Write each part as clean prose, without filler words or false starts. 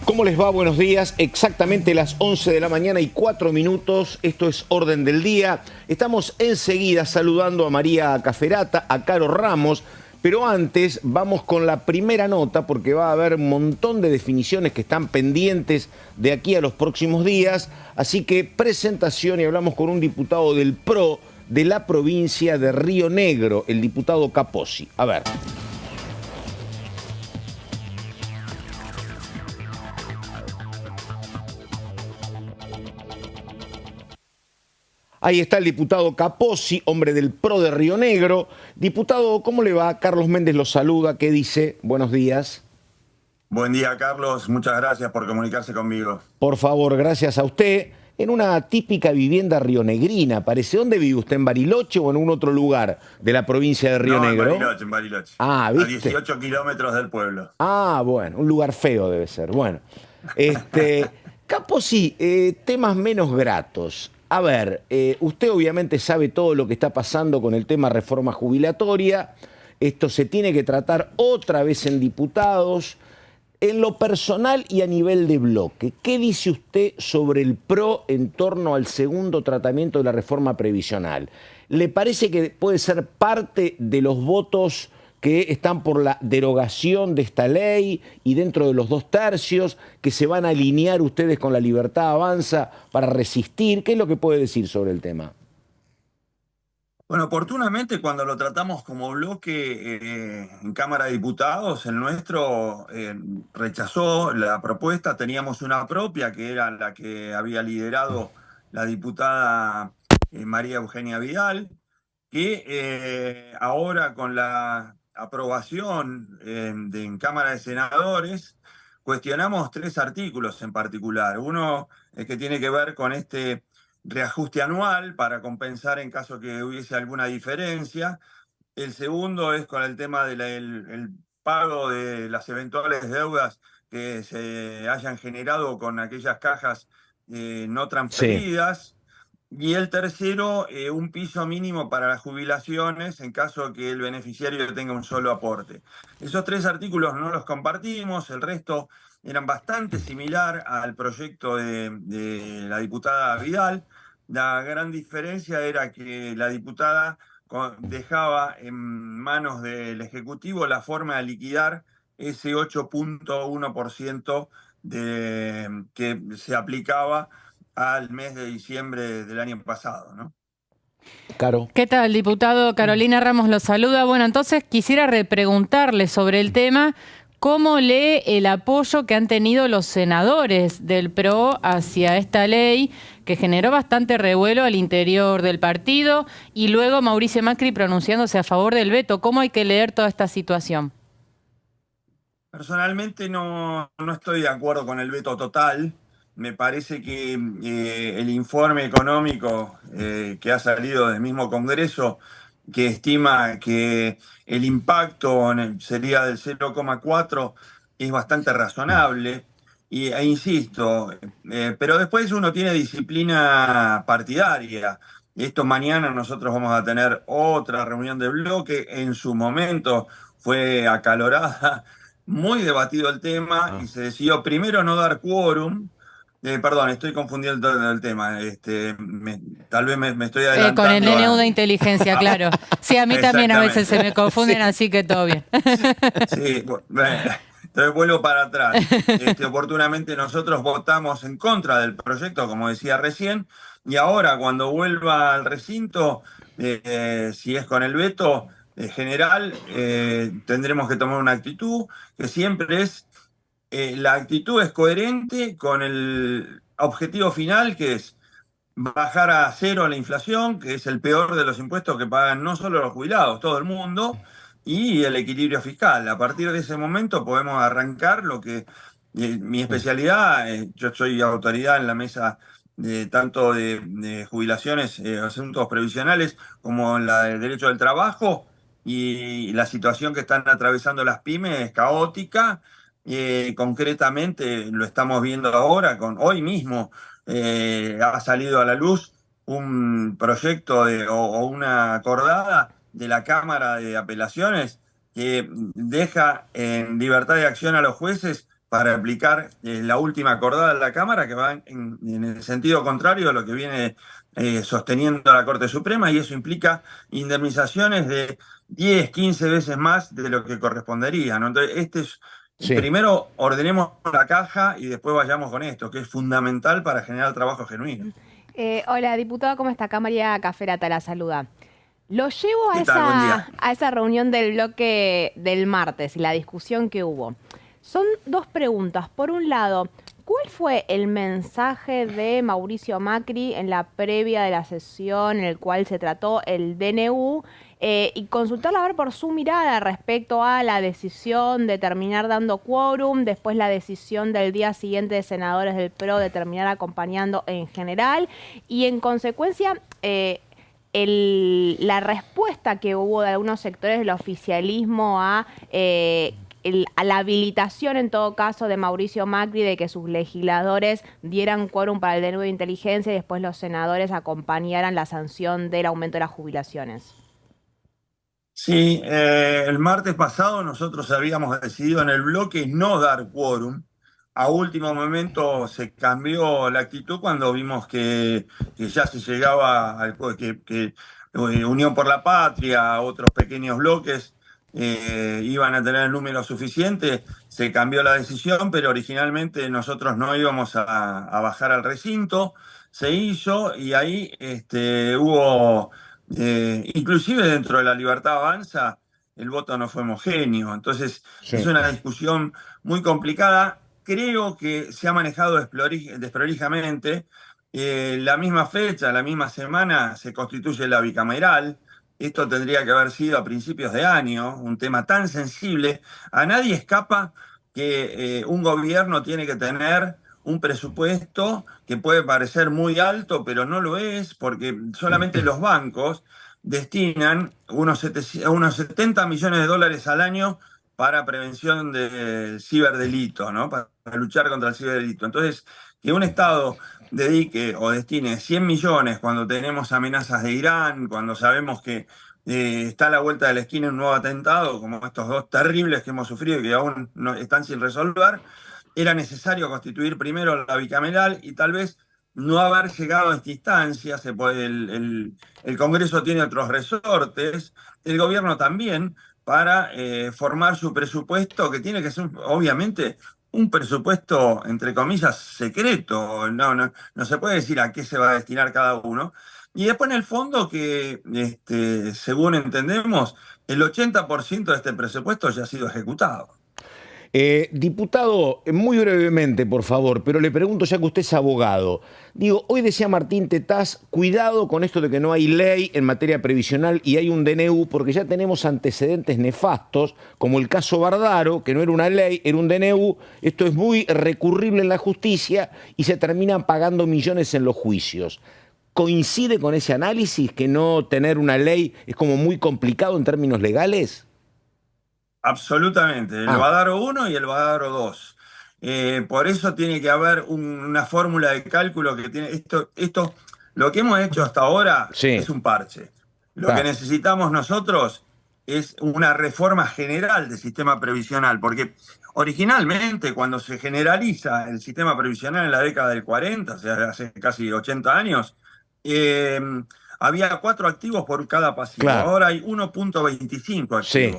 ¿Cómo les va? Buenos días. Exactamente las 11 de la mañana y 4 minutos. Esto es Orden del Día. Estamos enseguida saludando a María Caferata, a Caro Ramos, pero antes vamos con la primera nota porque va a haber un montón de definiciones que están pendientes de aquí a los próximos días. Así que presentación y hablamos con un diputado del PRO de la provincia de Río Negro, el diputado Capozzi. A ver. Ahí está el diputado Capozzi, hombre del PRO de Río Negro. Diputado, ¿cómo le va? Carlos Méndez lo saluda. ¿Qué dice? Buenos días. Buen día, Carlos. Muchas gracias por comunicarse conmigo. Por favor, gracias a usted. En una típica vivienda rionegrina, parece. ¿Dónde vive usted? ¿En Bariloche o en un otro lugar de la provincia de Río Negro? En Bariloche. Ah, ¿viste? A 18 kilómetros del pueblo. Ah, bueno, un lugar feo debe ser. Bueno, Capozzi, temas menos gratos. A ver, usted obviamente sabe todo lo que está pasando con el tema reforma jubilatoria. Esto se tiene que tratar otra vez en diputados. En lo personal y a nivel de bloque, ¿qué dice usted sobre el PRO en torno al segundo tratamiento de la reforma previsional? ¿Le parece que puede ser parte de los votos que están por la derogación de esta ley y dentro de los 2/3 que se van a alinear ustedes con la Libertad Avanza para resistir? ¿Qué es lo que puede decir sobre el tema? Bueno, oportunamente cuando lo tratamos como bloque en Cámara de Diputados, el nuestro rechazó la propuesta. Teníamos una propia que era la que había liderado la diputada María Eugenia Vidal, que ahora con la aprobación en Cámara de Senadores cuestionamos 3 artículos en particular. Uno que tiene que ver con este reajuste anual para compensar en caso que hubiese alguna diferencia. El segundo es con el tema del pago de las eventuales deudas que se hayan generado con aquellas cajas no Sí. transferidas. Y el tercero, un piso mínimo para las jubilaciones en caso que el beneficiario tenga un solo aporte. Esos 3 artículos no los compartimos, el resto eran bastante similar al proyecto de la diputada Vidal. La gran diferencia era que la diputada dejaba en manos del Ejecutivo la forma de liquidar ese 8,1% que se aplicaba al mes de diciembre del año pasado, ¿no? Caro. ¿Qué tal, diputado? Carolina Ramos lo saluda. Bueno, entonces quisiera repreguntarle sobre el tema. ¿Cómo lee el apoyo que han tenido los senadores del PRO hacia esta ley que generó bastante revuelo al interior del partido y luego Mauricio Macri pronunciándose a favor del veto? ¿Cómo hay que leer toda esta situación? Personalmente no estoy de acuerdo con el veto total. Me parece que el informe económico que ha salido del mismo Congreso, que estima que el impacto sería del 0,4, es bastante razonable. E insisto, pero después uno tiene disciplina partidaria. Esto mañana nosotros vamos a tener otra reunión de bloque. En su momento fue acalorada, muy debatido el tema y se decidió primero no dar quórum. Perdón, estoy confundiendo el tema. Tal vez me estoy adelantando. Con el DNU de inteligencia, claro. Sí, a mí también a veces se me confunden, sí. Así que todo bien. Sí, bueno, entonces vuelvo para atrás. Oportunamente nosotros votamos en contra del proyecto, como decía recién, y ahora cuando vuelva al recinto, si es con el veto general, tendremos que tomar una actitud que siempre es. La actitud es coherente con el objetivo final, que es bajar a cero la inflación, que es el peor de los impuestos que pagan no solo los jubilados, todo el mundo, y el equilibrio fiscal. A partir de ese momento podemos arrancar lo que mi especialidad, yo soy autoridad en la mesa tanto de jubilaciones, asuntos previsionales, como en la de derecho del trabajo, y la situación que están atravesando las pymes es caótica. Concretamente lo estamos viendo ahora, hoy mismo ha salido a la luz un proyecto o una acordada de la Cámara de Apelaciones que deja en libertad de acción a los jueces para aplicar la última acordada de la Cámara, que va en el sentido contrario a lo que viene sosteniendo la Corte Suprema, y eso implica indemnizaciones de 10, 15 veces más de lo que correspondería, ¿no? Entonces, Sí. primero ordenemos la caja y después vayamos con esto, que es fundamental para generar trabajo genuino. Hola, diputado, ¿cómo está? Acá María Caferata la saluda. Lo llevo ¿Qué tal? Buen día. a esa reunión del bloque del martes y la discusión que hubo. Son dos preguntas. Por un lado, ¿cuál fue el mensaje de Mauricio Macri en la previa de la sesión en el cual se trató el DNU? Y consultarla a ver por su mirada respecto a la decisión de terminar dando quórum, después la decisión del día siguiente de senadores del PRO de terminar acompañando en general y en consecuencia la respuesta que hubo de algunos sectores del oficialismo a la habilitación, en todo caso, de Mauricio Macri de que sus legisladores dieran quórum para el DNU de inteligencia y después los senadores acompañaran la sanción del aumento de las jubilaciones. Sí, el martes pasado nosotros habíamos decidido en el bloque no dar quórum. A último momento se cambió la actitud cuando vimos que ya se llegaba al que Unión por la Patria, otros pequeños bloques iban a tener el número suficiente. Se cambió la decisión, pero originalmente nosotros no íbamos a bajar al recinto. Se hizo y ahí hubo... inclusive dentro de la Libertad Avanza, el voto no fue homogéneo. Entonces, Sí. es una discusión muy complicada. Creo que se ha manejado desprolijamente. La misma fecha, la misma semana, se constituye la bicameral. Esto tendría que haber sido a principios de año, un tema tan sensible. A nadie escapa que un gobierno tiene que tener un presupuesto que puede parecer muy alto, pero no lo es, porque solamente los bancos destinan unos 70 millones de dólares al año para prevención del ciberdelito, ¿no? Para luchar contra el ciberdelito. Entonces, que un Estado dedique o destine 100 millones cuando tenemos amenazas de Irán, cuando sabemos que está a la vuelta de la esquina un nuevo atentado, como estos dos terribles que hemos sufrido y que aún no, están sin resolver, era necesario constituir primero la bicameral y tal vez no haber llegado a esta instancia. El Congreso tiene otros resortes, el gobierno también, para formar su presupuesto, que tiene que ser, obviamente, un presupuesto, entre comillas, secreto. No se puede decir a qué se va a destinar cada uno. Y después, en el fondo, que según entendemos, el 80% de este presupuesto ya ha sido ejecutado. Diputado, muy brevemente, por favor, pero le pregunto ya que usted es abogado. Digo, hoy decía Martín Tetaz, cuidado con esto de que no hay ley en materia previsional y hay un DNU, porque ya tenemos antecedentes nefastos, como el caso Bardaro, que no era una ley, era un DNU. Esto es muy recurrible en la justicia y se terminan pagando millones en los juicios. ¿Coincide con ese análisis que no tener una ley es como muy complicado en términos legales? Absolutamente, el Bardaro 1 y el Bardaro 2. Por eso tiene que haber una fórmula de cálculo que tiene esto. Lo que hemos hecho hasta ahora es un parche. Lo que necesitamos nosotros es una reforma general del sistema previsional, porque originalmente cuando se generaliza el sistema previsional en la década del 40, o sea, hace casi 80 años, había 4 activos por cada pasivo. Claro. Ahora hay 1.25 activos. Sí.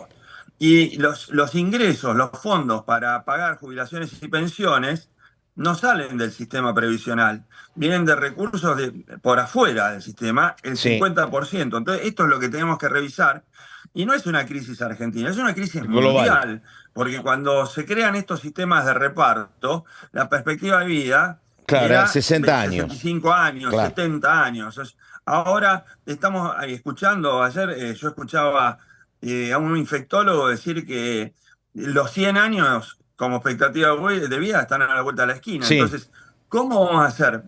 Y los ingresos, los fondos para pagar jubilaciones y pensiones no salen del sistema previsional, vienen de recursos por afuera del sistema, el 50%. Entonces, esto es lo que tenemos que revisar. Y no es una crisis argentina, es una crisis mundial, porque cuando se crean estos sistemas de reparto, la perspectiva de vida era 60 años. 65 años, 70 años. Ahora estamos escuchando, ayer yo escuchaba a un infectólogo decir que los 100 años como expectativa de vida están a la vuelta de la esquina. Sí. Entonces, ¿cómo vamos a hacer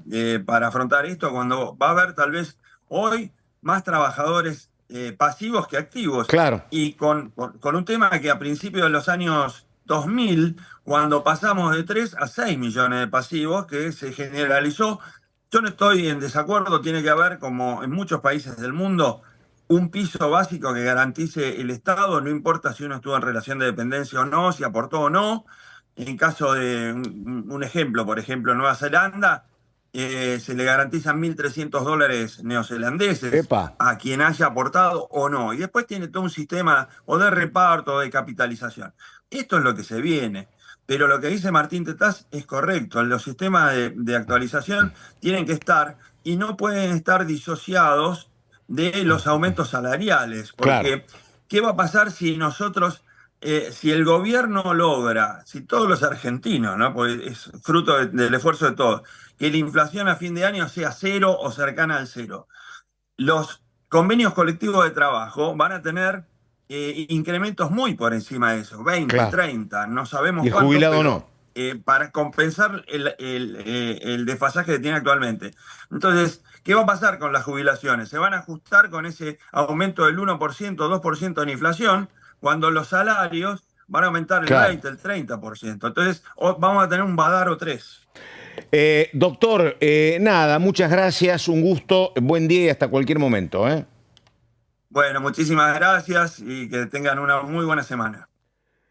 para afrontar esto cuando va a haber tal vez hoy más trabajadores pasivos que activos? Claro. Y con un tema que a principios de los años 2000, cuando pasamos de 3 a 6 millones de pasivos, que se generalizó. Yo no estoy en desacuerdo, tiene que haber, como en muchos países del mundo, un piso básico que garantice el Estado, no importa si uno estuvo en relación de dependencia o no, si aportó o no, en caso de un ejemplo, por ejemplo, Nueva Zelanda, se le garantizan $1.300 neozelandeses Epa. a quien haya aportado o no. Y después tiene todo un sistema o de reparto o de capitalización. Esto es lo que se viene. Pero lo que dice Martín Tetaz es correcto. Los sistemas de actualización tienen que estar y no pueden estar disociados de los aumentos salariales. Porque, ¿qué va a pasar si nosotros, si el gobierno logra, si todos los argentinos, ¿no? Porque es fruto del esfuerzo de todos, que la inflación a fin de año sea 0 o cercana al 0? Los convenios colectivos de trabajo van a tener incrementos muy por encima de eso, 20, 30, no sabemos cuánto. Y el cuánto, jubilado pero, no. para compensar el desfasaje que tiene actualmente. Entonces, ¿qué va a pasar con las jubilaciones? Se van a ajustar con ese aumento del 1%, 2% en inflación, cuando los salarios van a aumentar el 20, el 30%. Entonces, vamos a tener un Badaro 3. Doctor, nada, muchas gracias, un gusto, buen día y hasta cualquier momento. Bueno, muchísimas gracias y que tengan una muy buena semana.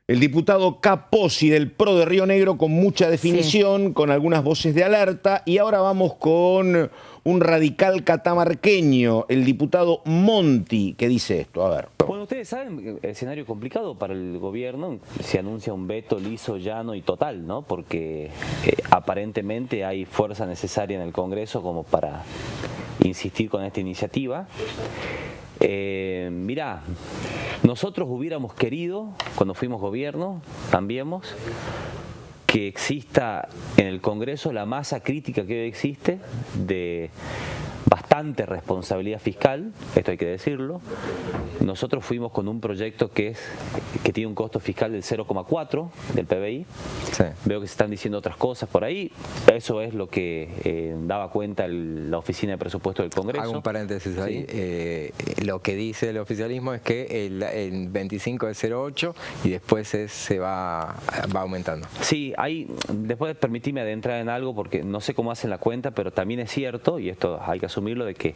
El diputado Capozzi del PRO de Río Negro con mucha definición, con algunas voces de alerta. Y ahora vamos con un radical catamarqueño, el diputado Monti, que dice esto. A ver. Bueno, ustedes saben, escenario complicado para el gobierno, se anuncia un veto liso, llano y total, ¿no? Porque aparentemente hay fuerza necesaria en el Congreso como para insistir con esta iniciativa. Mirá, nosotros hubiéramos querido, cuando fuimos gobierno, Cambiemos, que exista en el Congreso la masa crítica que hoy existe de bastante responsabilidad fiscal, esto hay que decirlo. Nosotros fuimos con un proyecto que tiene un costo fiscal del 0,4 del PBI. Sí. Veo que se están diciendo otras cosas por ahí. Eso es lo que daba cuenta la Oficina de Presupuesto del Congreso. Hago un paréntesis ahí. ¿Sí? Lo que dice el oficialismo es que el 25 es 0,8 y después se va aumentando. Sí, después permitime adentrar en algo porque no sé cómo hacen la cuenta, pero también es cierto, y esto hay que asumirlo, de que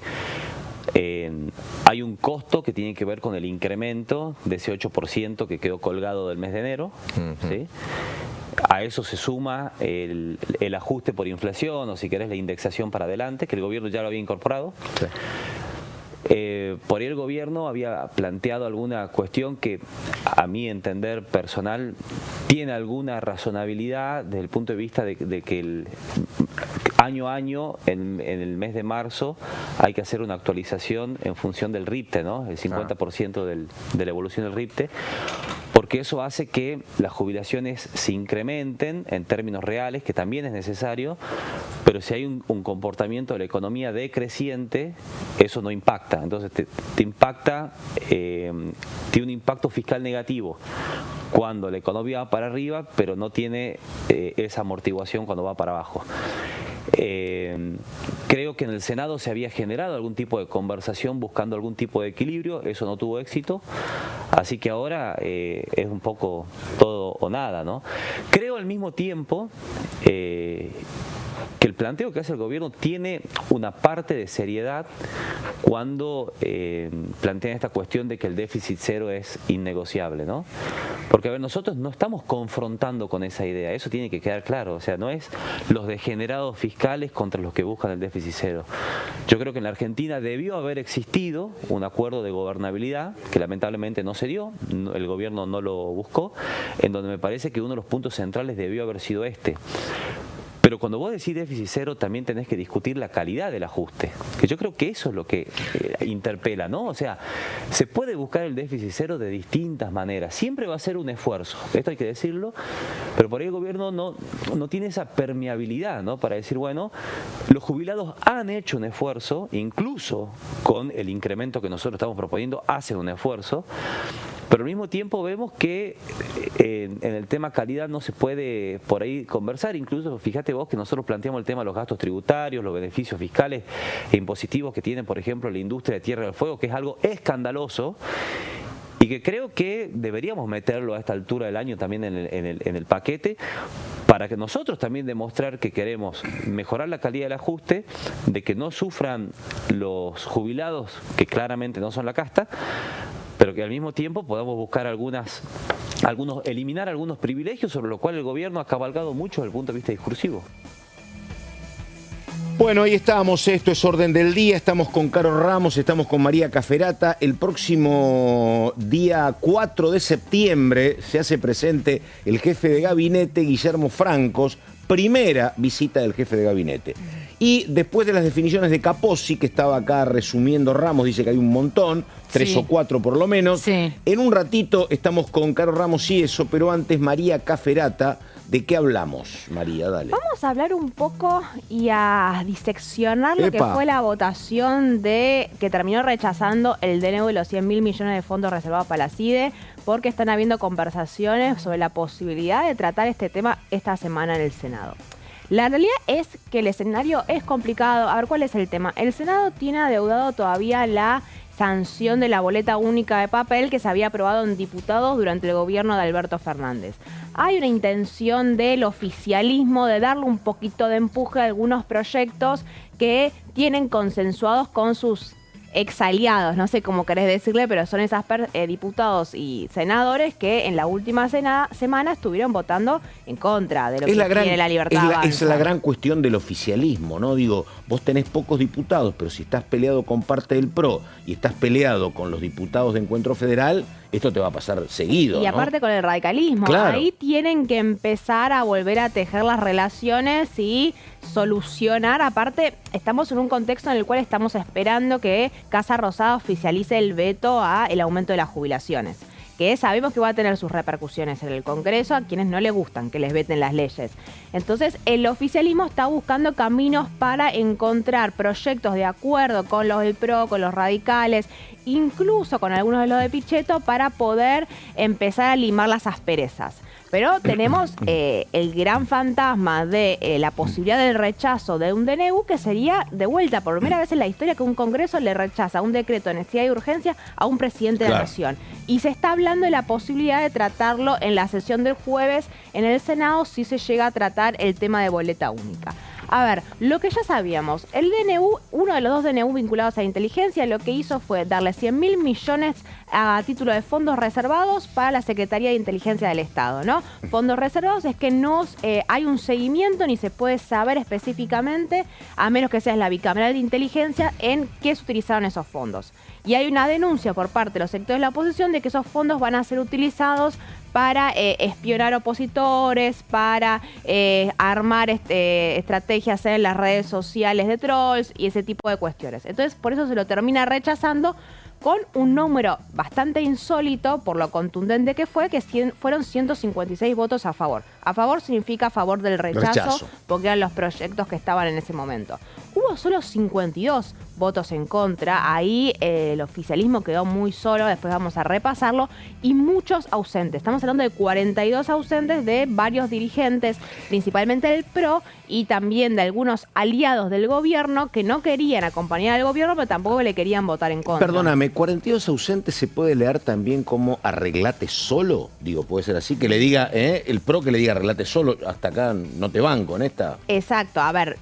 hay un costo que tiene que ver con el incremento de ese 8% que quedó colgado del mes de enero. ¿Sí? A eso se suma el ajuste por inflación, o si querés la indexación para adelante, que el gobierno ya lo había incorporado. Sí. Por ahí el gobierno había planteado alguna cuestión que, a mi entender personal, tiene alguna razonabilidad desde el punto de vista de que año a año, en el mes de marzo, hay que hacer una actualización en función del RIPTE, ¿no? El 50% de la evolución del RIPTE, porque eso hace que las jubilaciones se incrementen en términos reales, que también es necesario, pero si hay un comportamiento de la economía decreciente, eso no impacta. Entonces te impacta, tiene un impacto fiscal negativo cuando la economía va para arriba, pero no tiene esa amortiguación cuando va para abajo. Creo que en el Senado se había generado algún tipo de conversación buscando algún tipo de equilibrio, eso no tuvo éxito, así que ahora es un poco todo o nada, ¿no? Creo al mismo tiempo que el planteo que hace el gobierno tiene una parte de seriedad cuando plantean esta cuestión de que el déficit cero es innegociable, ¿no? Porque, a ver, nosotros no estamos confrontando con esa idea, eso tiene que quedar claro, o sea, no es los degenerados fiscales contra los que buscan el déficit cero. Yo creo que en la Argentina debió haber existido un acuerdo de gobernabilidad, que lamentablemente no se dio, el gobierno no lo buscó, en donde me parece que uno de los puntos centrales debió haber sido este. Pero cuando vos decís déficit cero, también tenés que discutir la calidad del ajuste, que yo creo que eso es lo que interpela, ¿no? O sea, se puede buscar el déficit cero de distintas maneras, siempre va a ser un esfuerzo, esto hay que decirlo, pero por ahí el gobierno no tiene esa permeabilidad, ¿no? Para decir, bueno, los jubilados han hecho un esfuerzo, incluso con el incremento que nosotros estamos proponiendo, hacen un esfuerzo, pero al mismo tiempo vemos que en el tema calidad no se puede por ahí conversar. Incluso fíjate vos que nosotros planteamos el tema de los gastos tributarios, los beneficios fiscales e impositivos que tiene, por ejemplo, la industria de Tierra del Fuego, que es algo escandaloso y que creo que deberíamos meterlo a esta altura del año también en el paquete, para que nosotros también demostrar que queremos mejorar la calidad del ajuste, de que no sufran los jubilados, que claramente no son la casta, pero que al mismo tiempo podamos buscar algunas eliminar algunos privilegios sobre lo cual el gobierno ha cabalgado mucho desde el punto de vista discursivo. Bueno, ahí estamos, esto es Orden del Día, estamos con Caro Ramos, estamos con María Cafferata. El próximo día 4 de septiembre se hace presente el jefe de gabinete, Guillermo Francos, primera visita del jefe de gabinete. Y después de las definiciones de Capozzi, que estaba acá resumiendo Ramos, dice que hay un montón, 3 o 4 por lo menos. Sí. En un ratito estamos con Caro Ramos y eso, pero antes María Cafferata. ¿De qué hablamos, María? Dale. Vamos a hablar un poco y a diseccionar lo que Epa. fue la votación que terminó rechazando el DNU de los 100.000 millones de fondos reservados para la CIDE, porque están habiendo conversaciones sobre la posibilidad de tratar este tema esta semana en el Senado. La realidad es que el escenario es complicado. A ver, ¿cuál es el tema? El Senado tiene adeudado todavía la sanción de la boleta única de papel que se había aprobado en diputados durante el gobierno de Alberto Fernández. Hay una intención del oficialismo de darle un poquito de empuje a algunos proyectos que tienen consensuados con sus exaliados, no sé cómo querés decirle, pero son esos diputados y senadores que en la última semana estuvieron votando en contra de lo que quiere la Libertad Avanza. Es la gran cuestión del oficialismo, ¿no? Digo, vos tenés pocos diputados, pero si estás peleado con parte del PRO y estás peleado con los diputados de Encuentro Federal, esto te va a pasar seguido, Y aparte, ¿no?, con el radicalismo. Claro. Ahí tienen que empezar a volver a tejer las relaciones y solucionar. Aparte, estamos en un contexto en el cual estamos esperando que Casa Rosada oficialice el veto al aumento de las jubilaciones, que sabemos que va a tener sus repercusiones en el Congreso a quienes no les gustan que les veten las leyes. Entonces, el oficialismo está buscando caminos para encontrar proyectos de acuerdo con los del PRO, con los radicales, incluso con algunos de los de Pichetto, para poder empezar a limar las asperezas. Pero tenemos el gran fantasma de la posibilidad del rechazo de un DNU, que sería de vuelta por primera vez en la historia que un Congreso le rechaza un decreto de necesidad y urgencia a un presidente de la Nación. Y se está hablando de la posibilidad de tratarlo en la sesión del jueves en el Senado si se llega a tratar el tema de boleta única. A ver, lo que ya sabíamos, el DNU, uno de los dos DNU vinculados a la inteligencia, lo que hizo fue darle 100.000 millones a título de fondos reservados para la Secretaría de Inteligencia del Estado, ¿no? Fondos reservados es que no hay un seguimiento ni se puede saber específicamente, a menos que seas la bicameral de inteligencia, en qué se utilizaron esos fondos. Y hay una denuncia por parte de los sectores de la oposición de que esos fondos van a ser utilizados para espionar opositores, para armar estrategias en las redes sociales de trolls y ese tipo de cuestiones. Entonces, por eso se lo termina rechazando con un número bastante insólito por lo contundente que fue, que fueron 156 votos a favor. A favor significa a favor del rechazo, porque eran los proyectos que estaban en ese momento. Hubo solo 52 votos en contra, ahí el oficialismo quedó muy solo, después vamos a repasarlo, y muchos ausentes. Estamos hablando de 42 ausentes de varios dirigentes, principalmente del PRO, y también de algunos aliados del gobierno que no querían acompañar al gobierno, pero tampoco le querían votar en contra. Perdóname, 42 ausentes se puede leer también como arreglate solo, digo, puede ser así, que le diga, el PRO que le diga arreglate solo, hasta acá no te banco en esta. Exacto, a ver,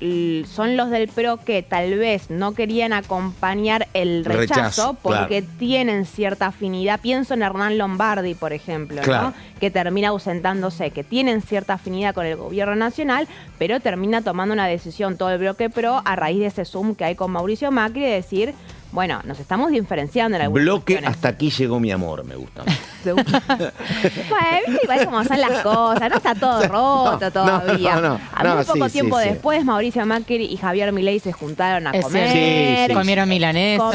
son los del PRO que tal vez no querían acompañar el rechazo porque tienen cierta afinidad. Pienso en Hernán Lombardi, por ejemplo, ¿no?, que termina ausentándose, que tienen cierta afinidad con el gobierno nacional, pero termina tomando una decisión todo el bloque PRO a raíz de ese Zoom que hay con Mauricio Macri de decir, bueno, nos estamos diferenciando en algunas bloque cuestiones. Hasta aquí llegó mi amor, me gusta. Bueno, viste igual cómo son las cosas, no está todo roto todavía. Muy poco tiempo después, Mauricio Macri y Javier Milei se juntaron a comer. Comieron milanesa.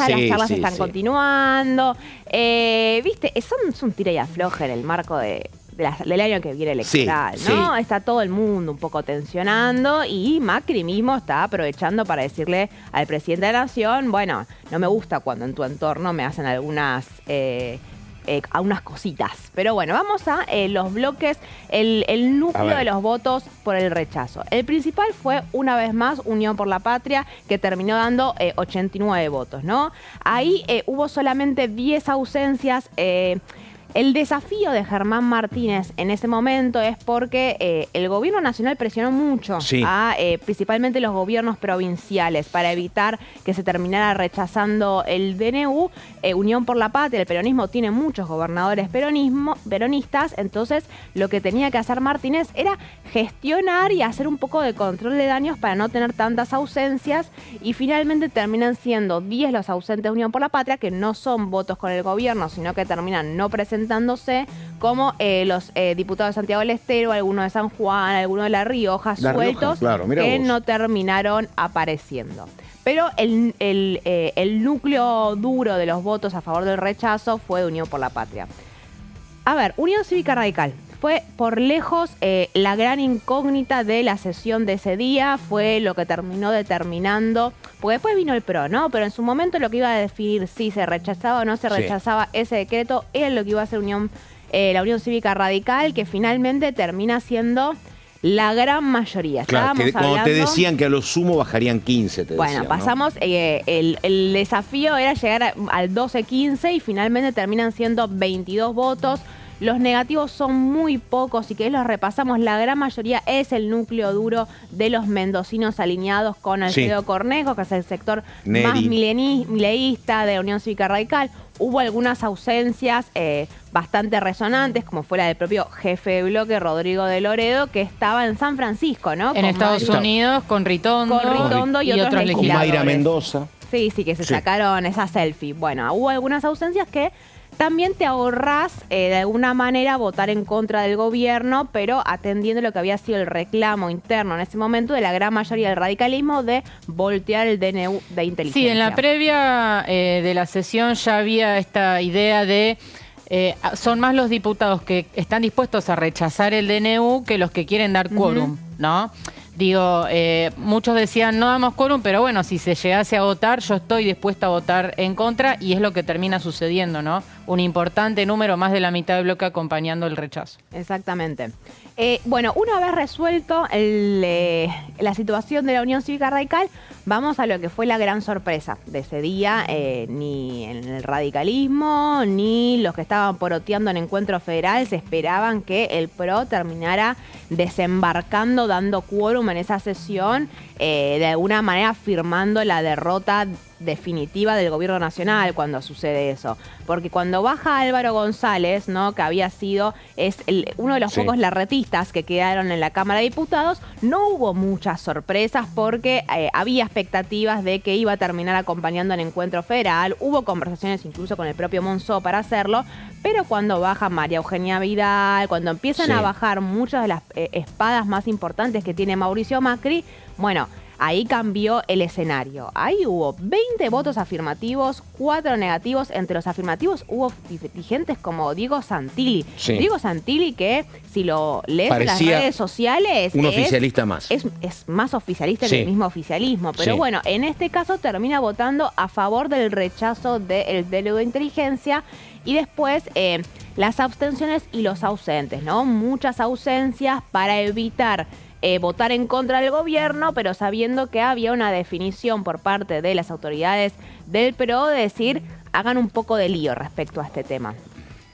Las charlas están continuando. Viste, es un tira y afloja en el marco del año que viene electoral, ¿no? Está todo el mundo un poco tensionando y Macri mismo está aprovechando para decirle al presidente de la Nación, bueno, no me gusta cuando en tu entorno me hacen algunas cositas. Pero bueno, vamos a los bloques, el núcleo de los votos por el rechazo. El principal fue, una vez más, Unión por la Patria, que terminó dando 89 votos, ¿no? Ahí hubo solamente 10 ausencias. El desafío de Germán Martínez en ese momento es porque el gobierno nacional presionó mucho a principalmente los gobiernos provinciales para evitar que se terminara rechazando el DNU. Unión por la Patria, el peronismo tiene muchos gobernadores peronistas, entonces lo que tenía que hacer Martínez era gestionar y hacer un poco de control de daños para no tener tantas ausencias, y finalmente terminan siendo 10 los ausentes de Unión por la Patria, que no son votos con el gobierno, sino que terminan no presentándose, como los diputados de Santiago del Estero, algunos de San Juan, algunos de La Rioja, sueltos, que no terminaron apareciendo. Pero el núcleo duro de los votos a favor del rechazo fue de Unión por la Patria. A ver, Unión Cívica Radical fue por lejos la gran incógnita de la sesión de ese día, fue lo que terminó determinando, porque después vino el PRO, ¿no? Pero en su momento lo que iba a definir si se rechazaba o no se rechazaba ese decreto era lo que iba a hacer la Unión Cívica Radical, que finalmente termina siendo la gran mayoría. Claro, que cuando te decían que a lo sumo bajarían 15, te bueno, decían, pasamos, ¿no? El desafío era llegar al 12-15 y finalmente terminan siendo 22 votos. Los negativos son muy pocos y que los repasamos, la gran mayoría es el núcleo duro de los mendocinos alineados con Alfredo Cornejo, que es el sector más mileísta de Unión Cívica Radical. Hubo algunas ausencias bastante resonantes, como fue la del propio jefe de bloque, Rodrigo de Loredo, que estaba en San Francisco, ¿no? En Estados Unidos, con Ritondo y otros legisladores. Con Mayra Mendoza. Sí, que se sacaron esa selfie. Bueno, hubo algunas ausencias que también te ahorrás de alguna manera votar en contra del gobierno, pero atendiendo lo que había sido el reclamo interno en ese momento de la gran mayoría del radicalismo de voltear el DNU de inteligencia. Sí, en la previa de la sesión ya había esta idea de son más los diputados que están dispuestos a rechazar el DNU que los que quieren dar quórum, ¿no? Digo, muchos decían no damos quórum, pero bueno, si se llegase a votar, yo estoy dispuesta a votar en contra, y es lo que termina sucediendo, ¿no? Un importante número, más de la mitad del bloque acompañando el rechazo. Exactamente. Bueno, una vez resuelto la situación de la Unión Cívica Radical, vamos a lo que fue la gran sorpresa de ese día. Ni en el radicalismo, ni los que estaban poroteando en Encuentro Federal se esperaban que el PRO terminara desembarcando, dando quórum en esa sesión, de alguna manera firmando la derrota definitiva del gobierno nacional cuando sucede eso. Porque cuando baja Álvaro González, ¿no?, que había sido uno de los pocos larretistas que quedaron en la Cámara de Diputados, no hubo muchas sorpresas porque había expectativas de que iba a terminar acompañando al Encuentro Federal. Hubo conversaciones incluso con el propio Monzó para hacerlo, pero cuando baja María Eugenia Vidal, cuando empiezan a bajar muchas de las espadas más importantes que tiene Mauricio Macri, bueno, ahí cambió el escenario. Ahí hubo 20 votos afirmativos, 4 negativos. Entre los afirmativos hubo dirigentes como Diego Santilli. Diego Santilli, que si lo lees en las redes sociales, un oficialista más. Es más oficialista que el mismo oficialismo. Pero bueno, en este caso termina votando a favor del rechazo del DNU de inteligencia. Y después las abstenciones y los ausentes, ¿no? Muchas ausencias para evitar votar en contra del gobierno, pero sabiendo que había una definición por parte de las autoridades del PRO de decir, hagan un poco de lío respecto a este tema.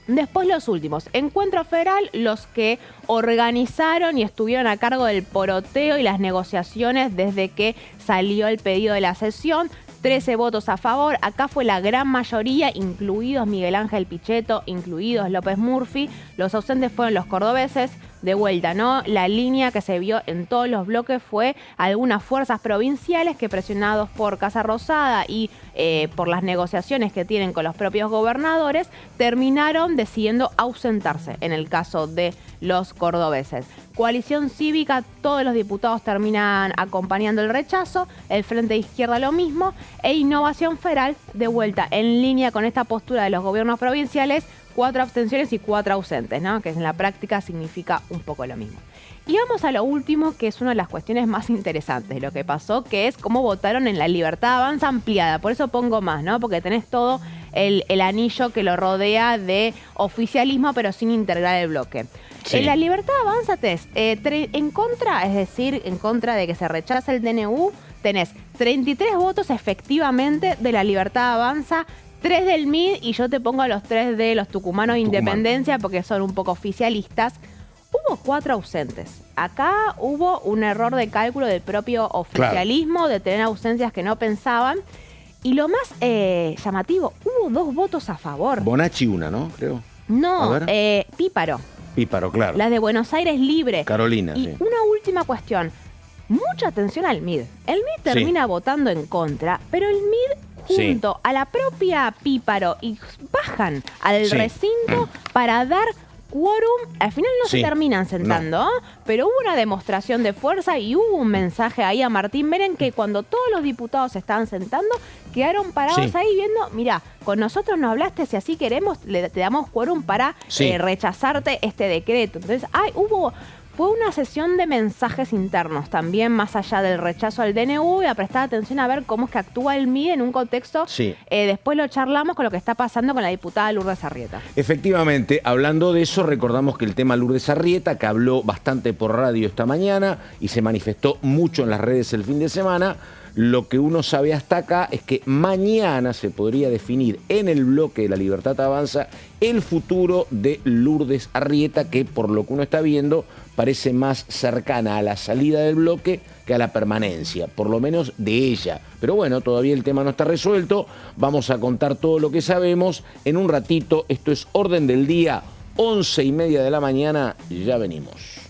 Después los últimos, Encuentro Federal, los que organizaron y estuvieron a cargo del poroteo y las negociaciones desde que salió el pedido de la sesión. 13 votos a favor, acá fue la gran mayoría, incluidos Miguel Ángel Pichetto, incluidos López Murphy. Los ausentes fueron los cordobeses. De vuelta, ¿no? La línea que se vio en todos los bloques fue algunas fuerzas provinciales que, presionados por Casa Rosada y por las negociaciones que tienen con los propios gobernadores, terminaron decidiendo ausentarse en el caso de los cordobeses. Coalición Cívica, todos los diputados terminan acompañando el rechazo, el Frente de Izquierda lo mismo, e Innovación Federal, de vuelta en línea con esta postura de los gobiernos provinciales, 4 abstenciones y 4 ausentes, ¿no? Que en la práctica significa un poco lo mismo. Y vamos a lo último, que es una de las cuestiones más interesantes de lo que pasó, que es cómo votaron en la Libertad Avanza ampliada. Por eso pongo más, ¿no? Porque tenés todo el anillo que lo rodea de oficialismo, pero sin integrar el bloque. En la Libertad Avanza tenés en contra, es decir, en contra de que se rechace el DNU, tenés 33 votos efectivamente de la Libertad Avanza, 3 del MID y yo te pongo a los 3 de los tucumanos de Independencia porque son un poco oficialistas. Hubo 4 ausentes. Acá hubo un error de cálculo del propio oficialismo, de tener ausencias que no pensaban. Y lo más llamativo, hubo 2 votos a favor. Bonacci una, ¿no? Creo. No, Píparo. Píparo, claro. Las de Buenos Aires Libre. Carolina, y sí. una última cuestión. Mucha atención al MID. El MID termina votando en contra, pero el MID junto a la propia Píparo y bajan al recinto para dar quórum. Al final no se terminan sentando, pero hubo una demostración de fuerza y hubo un mensaje ahí a Martín Menem que cuando todos los diputados se estaban sentando, quedaron parados ahí viendo, mirá, con nosotros no hablaste, si así queremos, te damos quórum para rechazarte este decreto. Entonces, fue una sesión de mensajes internos también, más allá del rechazo al DNU y a prestar atención a ver cómo es que actúa el MID en un contexto. Después lo charlamos con lo que está pasando con la diputada Lourdes Arrieta. Efectivamente, hablando de eso, recordamos que el tema Lourdes Arrieta, que habló bastante por radio esta mañana y se manifestó mucho en las redes el fin de semana, lo que uno sabe hasta acá es que mañana se podría definir en el bloque de La Libertad Avanza el futuro de Lourdes Arrieta, que por lo que uno está viendo parece más cercana a la salida del bloque que a la permanencia, por lo menos de ella. Pero bueno, todavía el tema no está resuelto. Vamos a contar todo lo que sabemos en un ratito. Esto es Orden del Día, 11:30 de la mañana. Ya venimos.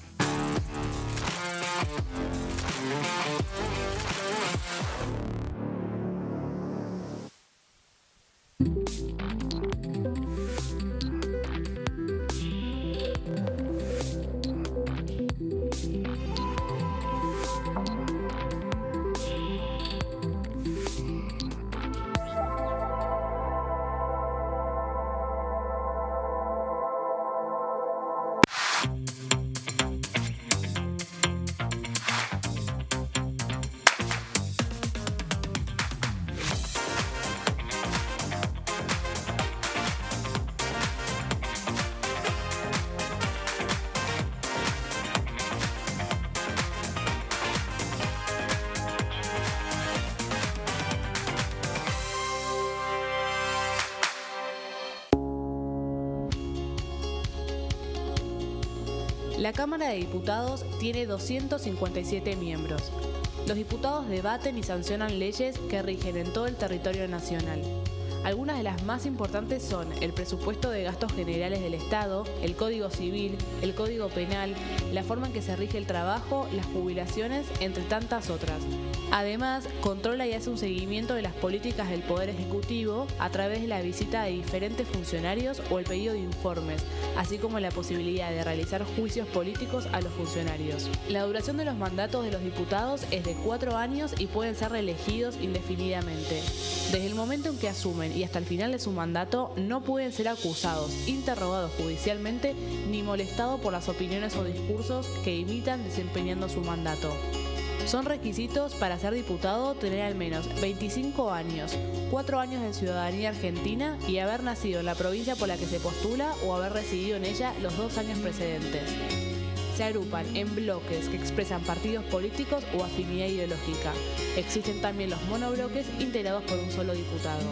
La Cámara de Diputados tiene 257 miembros. Los diputados debaten y sancionan leyes que rigen en todo el territorio nacional. Algunas de las más importantes son el presupuesto de gastos generales del Estado, el Código Civil, el Código Penal, la forma en que se rige el trabajo, las jubilaciones, entre tantas otras. Además, controla y hace un seguimiento de las políticas del Poder Ejecutivo a través de la visita de diferentes funcionarios o el pedido de informes, así como la posibilidad de realizar juicios políticos a los funcionarios. La duración de los mandatos de los diputados es de 4 años y pueden ser reelegidos indefinidamente. Desde el momento en que asumen y hasta el final de su mandato, no pueden ser acusados, interrogados judicialmente, ni molestados por las opiniones o discursos que imitan desempeñando su mandato. Son requisitos para ser diputado tener al menos 25 años, 4 años de ciudadanía argentina y haber nacido en la provincia por la que se postula o haber residido en ella los 2 años precedentes. Se agrupan en bloques que expresan partidos políticos o afinidad ideológica. Existen también los monobloques integrados por un solo diputado.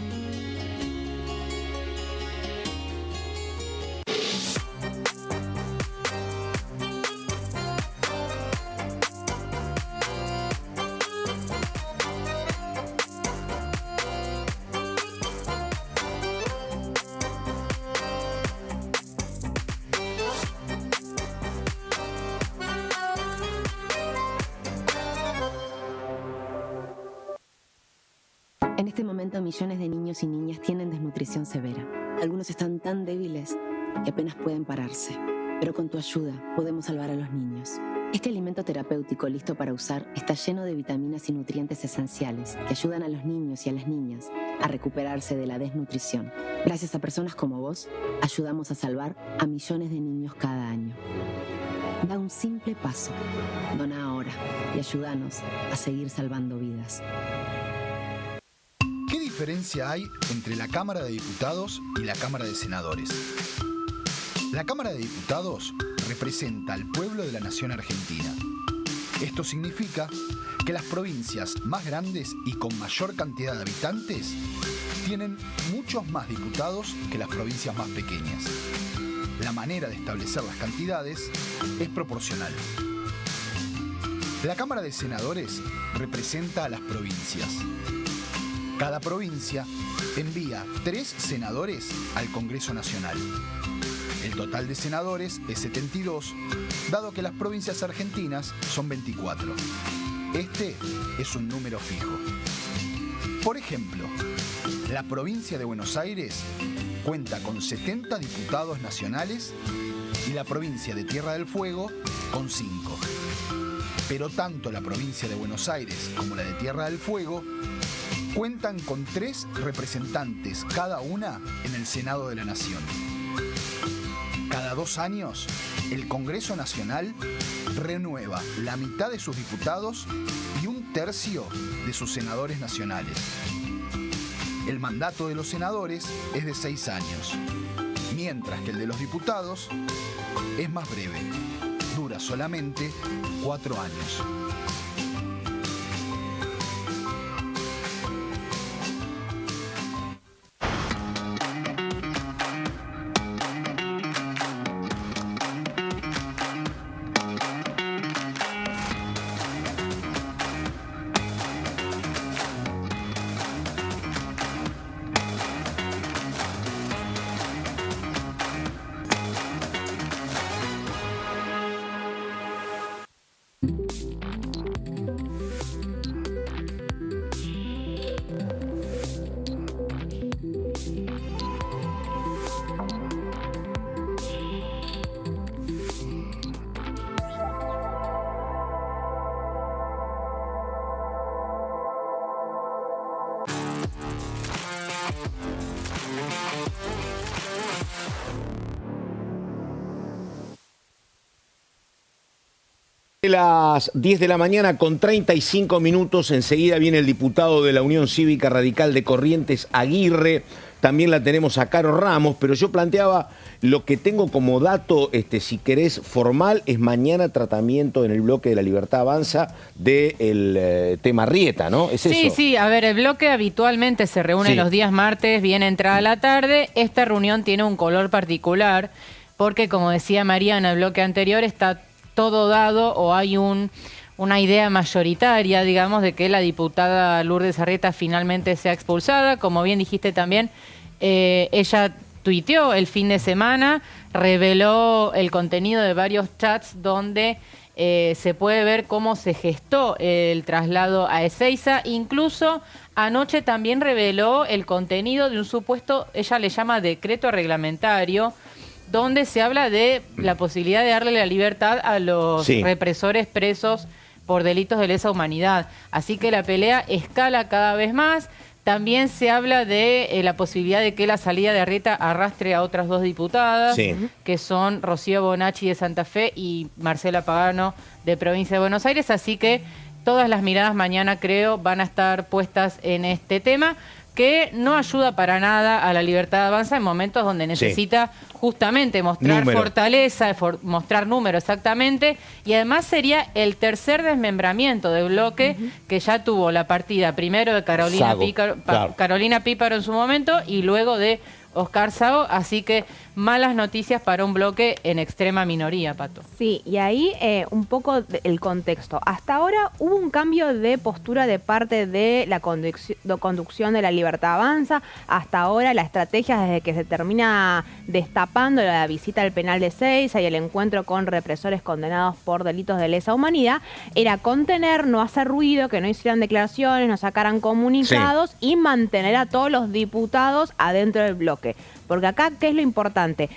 En este momento, millones de niños y niñas tienen desnutrición severa. Algunos están tan débiles que apenas pueden pararse. Pero con tu ayuda podemos salvar a los niños. Este alimento terapéutico listo para usar está lleno de vitaminas y nutrientes esenciales que ayudan a los niños y a las niñas a recuperarse de la desnutrición. Gracias a personas como vos, ayudamos a salvar a millones de niños cada año. Da un simple paso. Dona ahora y ayúdanos a seguir salvando vidas. ¿Qué diferencia hay entre la Cámara de Diputados y la Cámara de Senadores? La Cámara de Diputados representa al pueblo de la nación argentina. Esto significa que las provincias más grandes y con mayor cantidad de habitantes tienen muchos más diputados que las provincias más pequeñas. La manera de establecer las cantidades es proporcional. La Cámara de Senadores representa a las provincias. Cada provincia envía 3 senadores al Congreso Nacional. El total de senadores es 72, dado que las provincias argentinas son 24. Este es un número fijo. Por ejemplo, la provincia de Buenos Aires cuenta con 70 diputados nacionales y la provincia de Tierra del Fuego con 5. Pero tanto la provincia de Buenos Aires como la de Tierra del Fuego cuentan con 3 representantes cada una en el Senado de la Nación. Cada 2 años, el Congreso Nacional renueva la mitad de sus diputados y 1/3 de sus senadores nacionales. El mandato de los senadores es de 6 años, mientras que el de los diputados es más breve, dura solamente 4 años. Las 10 de la mañana con 35 minutos, enseguida viene el diputado de la Unión Cívica Radical de Corrientes, Aguirre, también la tenemos a Caro Ramos, pero yo planteaba lo que tengo como dato, si querés, formal, es mañana tratamiento en el bloque de La Libertad Avanza del tema Rieta, ¿no? ¿Es sí, eso? Sí, a ver, el bloque habitualmente se reúne los días martes, bien entrada la tarde. Esta reunión tiene un color particular porque, como decía María en el bloque anterior, está todo dado o hay una idea mayoritaria, digamos, de que la diputada Lourdes Arrieta finalmente sea expulsada. Como bien dijiste también, ella tuiteó el fin de semana, reveló el contenido de varios chats donde se puede ver cómo se gestó el traslado a Ezeiza. Incluso anoche también reveló el contenido de un supuesto, ella le llama decreto reglamentario, donde se habla de la posibilidad de darle la libertad a los represores presos por delitos de lesa humanidad. Así que la pelea escala cada vez más. También se habla de la posibilidad de que la salida de Arrieta arrastre a otras 2 diputadas, que son Rocío Bonacci de Santa Fe y Marcela Pagano de Provincia de Buenos Aires. Así que todas las miradas mañana, creo, van a estar puestas en este tema, que no ayuda para nada a la Libertad Avanza en momentos donde necesita justamente mostrar fortaleza, mostrar número exactamente, y además sería el tercer desmembramiento del bloque que ya tuvo la partida primero de Carolina Píparo en su momento y luego de Oscar Sago, así que malas noticias para un bloque en extrema minoría, Pato. Sí, y ahí un poco el contexto. Hasta ahora hubo un cambio de postura de parte de la conducción de la Libertad Avanza. Hasta ahora la estrategia desde que se termina destapando la visita al penal de Ezeiza y el encuentro con represores condenados por delitos de lesa humanidad era contener, no hacer ruido, que no hicieran declaraciones, no sacaran comunicados y mantener a todos los diputados adentro del bloque. Porque acá, ¿qué es lo importante?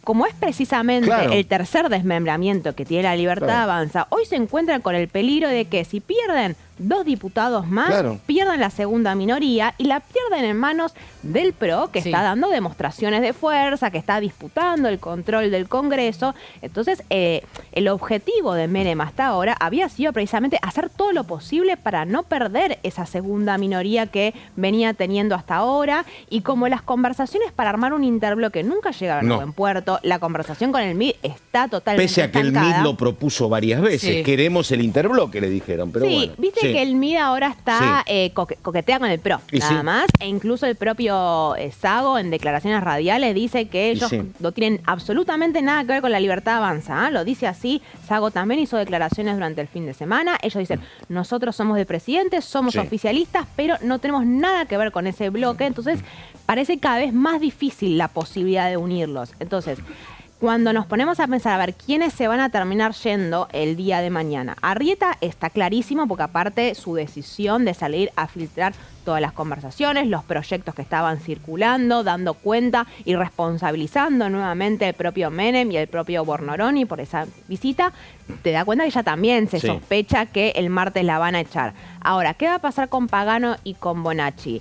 Como es precisamente el tercer desmembramiento que tiene la Libertad Avanza, hoy se encuentran con el peligro de que si pierden 2 diputados más, pierden la segunda minoría y la pierden en manos del PRO, que está dando demostraciones de fuerza, que está disputando el control del Congreso. Entonces, el objetivo de Menem hasta ahora había sido precisamente hacer todo lo posible para no perder esa segunda minoría que venía teniendo hasta ahora. Y como las conversaciones para armar un interbloque nunca llegaron a buen puerto, la conversación con el MID está totalmente Pese a que estancada. el MID lo propuso varias veces. Queremos el interbloque, le dijeron. Pero bueno, viste que el MID ahora está coquetea con el PRO, nada más. E incluso el propio Sago en declaraciones radiales dice que ellos no tienen absolutamente nada que ver con la Libertad Avanza. Lo dice así. Sago también hizo declaraciones durante el fin de semana. Ellos dicen, nosotros somos de presidente, somos oficialistas, pero no tenemos nada que ver con ese bloque. Entonces parece cada vez más difícil la posibilidad de unirlos. Entonces, cuando nos ponemos a pensar a ver quiénes se van a terminar yendo el día de mañana, Arrieta está clarísimo porque aparte su decisión de salir a filtrar todas las conversaciones, los proyectos que estaban circulando, dando cuenta y responsabilizando nuevamente el propio Menem y el propio Bornoroni por esa visita, te da cuenta que ya también se sospecha que el martes la van a echar. Ahora, ¿qué va a pasar con Pagano y con Bonacci?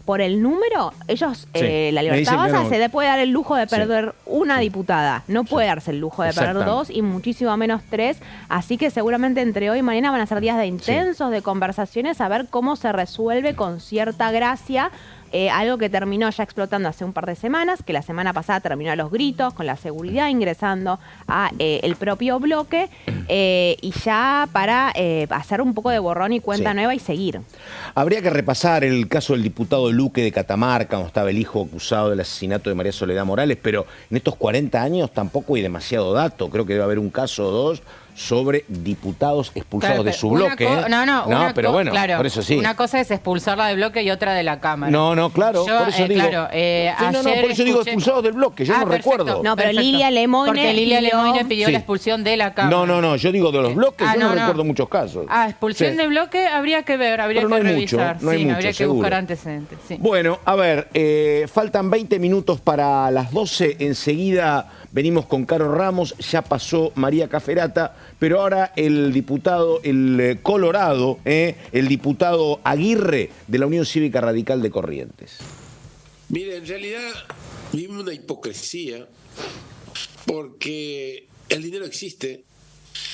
Por el número, ellos, la Libertad Avanza se puede dar el lujo de perder una diputada. No puede darse el lujo de perder 2 y muchísimo menos 3. Así que seguramente entre hoy y mañana van a ser días de intensos, de conversaciones, a ver cómo se resuelve con cierta gracia. Algo que terminó ya explotando hace un par de semanas, que la semana pasada terminó a los gritos, con la seguridad ingresando a el propio bloque, y ya para hacer un poco de borrón y cuenta nueva y seguir. Habría que repasar el caso del diputado Luque de Catamarca, donde estaba el hijo acusado del asesinato de María Soledad Morales, pero en estos 40 años tampoco hay demasiado dato. Creo que debe haber un caso o dos sobre diputados expulsados de su bloque. Pero bueno, por eso sí. Una cosa es expulsarla del bloque y otra de la Cámara. Claro, por eso digo. Por eso digo expulsados del bloque, yo no recuerdo. No, pero Lilia Lemoine. Porque Lilia Lemoine pidió la expulsión de la Cámara. No, yo digo de los bloques, yo no recuerdo muchos casos. Expulsión de bloque habría que ver, habría que revisar. Habría que buscar antecedentes. Bueno, a ver, faltan 20 minutos para las 12. Enseguida venimos con Caro Ramos, ya pasó María Caferata, pero ahora el diputado, el Colorado, el diputado Aguirre de la Unión Cívica Radical de Corrientes. Mire, en realidad vivimos una hipocresía porque el dinero existe,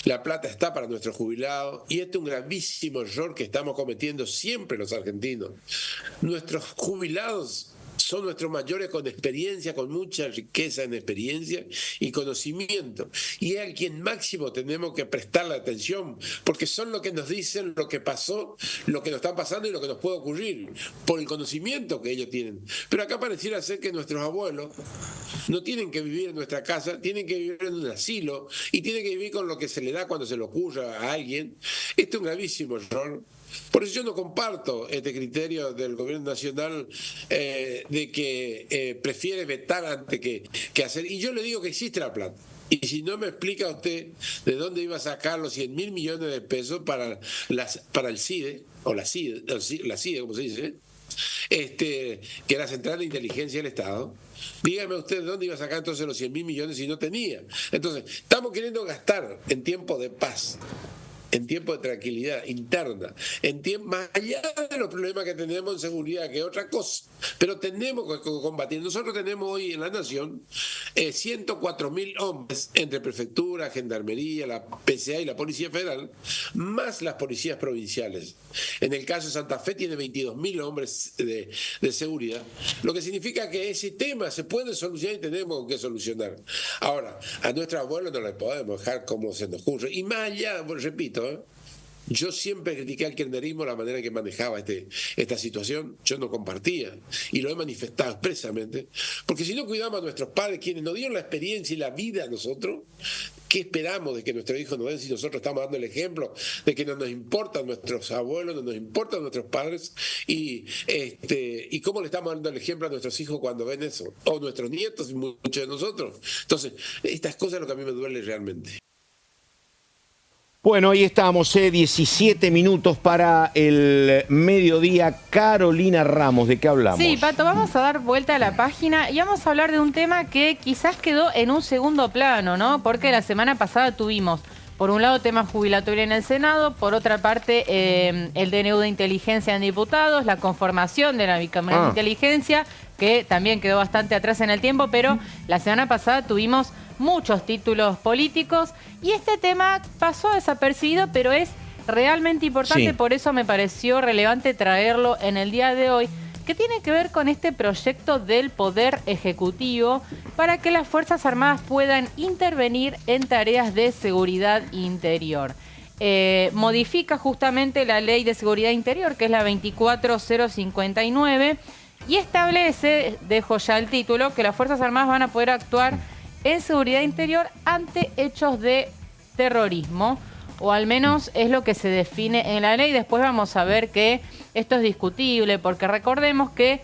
la plata está para nuestros jubilados y este es un gravísimo error que estamos cometiendo siempre los argentinos. Nuestros jubilados son nuestros mayores con experiencia, con mucha riqueza en experiencia y conocimiento. Y es a quien máximo tenemos que prestarle atención, porque son los que nos dicen lo que pasó, lo que nos está pasando y lo que nos puede ocurrir, por el conocimiento que ellos tienen. Pero acá pareciera ser que nuestros abuelos no tienen que vivir en nuestra casa, tienen que vivir en un asilo y tienen que vivir con lo que se le da cuando se le ocurra a alguien. Este es un gravísimo error. Por eso yo no comparto este criterio del gobierno nacional de que prefiere vetar antes que hacer. Y yo le digo que existe la plata. Y si no me explica usted de dónde iba a sacar los 100.000 millones de pesos para el CIDE, o la CIDE, como se dice, que es la Central de Inteligencia del Estado, dígame usted de dónde iba a sacar entonces los 100.000 millones si no tenía. Entonces, estamos queriendo gastar en tiempo de paz, en tiempo de tranquilidad interna, más allá de los problemas que tenemos en seguridad, que es otra cosa, pero tenemos que combatir. Nosotros tenemos hoy en la Nación 104.000 hombres entre prefectura, gendarmería, la PCA y la Policía Federal, más las policías provinciales. En el caso de Santa Fe tiene 22.000 hombres de seguridad, lo que significa que ese tema se puede solucionar y tenemos que solucionar. Ahora, a nuestros abuelos no les podemos dejar como se nos ocurre. Y más allá, repito, yo siempre critiqué al kirchnerismo la manera en que manejaba esta situación. Yo no compartía y lo he manifestado expresamente, porque si no cuidamos a nuestros padres, quienes nos dieron la experiencia y la vida a nosotros, ¿qué esperamos de que nuestros hijos nos den si nosotros estamos dando el ejemplo de que no nos importan nuestros abuelos, no nos importan nuestros padres y cómo le estamos dando el ejemplo a nuestros hijos cuando ven eso, o nuestros nietos y muchos de nosotros? Entonces, estas cosas es lo que a mí me duele realmente. Bueno, ahí estamos, 17 minutos para el mediodía. Carolina Ramos, ¿de qué hablamos? Sí, Pato, vamos a dar vuelta a la página y vamos a hablar de un tema que quizás quedó en un segundo plano, ¿no? Porque la semana pasada tuvimos, por un lado, tema jubilatorio en el Senado, por otra parte, el DNU de inteligencia en diputados, la conformación de la Bicameral de Inteligencia, que también quedó bastante atrás en el tiempo, pero la semana pasada tuvimos muchos títulos políticos y este tema pasó desapercibido, pero es realmente importante, por eso me pareció relevante traerlo en el día de hoy, que tiene que ver con este proyecto del Poder Ejecutivo para que las Fuerzas Armadas puedan intervenir en tareas de seguridad interior. modifica justamente la Ley de Seguridad Interior, que es la 24059, y establece, dejo ya el título, que las Fuerzas Armadas van a poder actuar en seguridad interior ante hechos de terrorismo, o al menos es lo que se define en la ley. Después vamos a ver que esto es discutible, porque recordemos que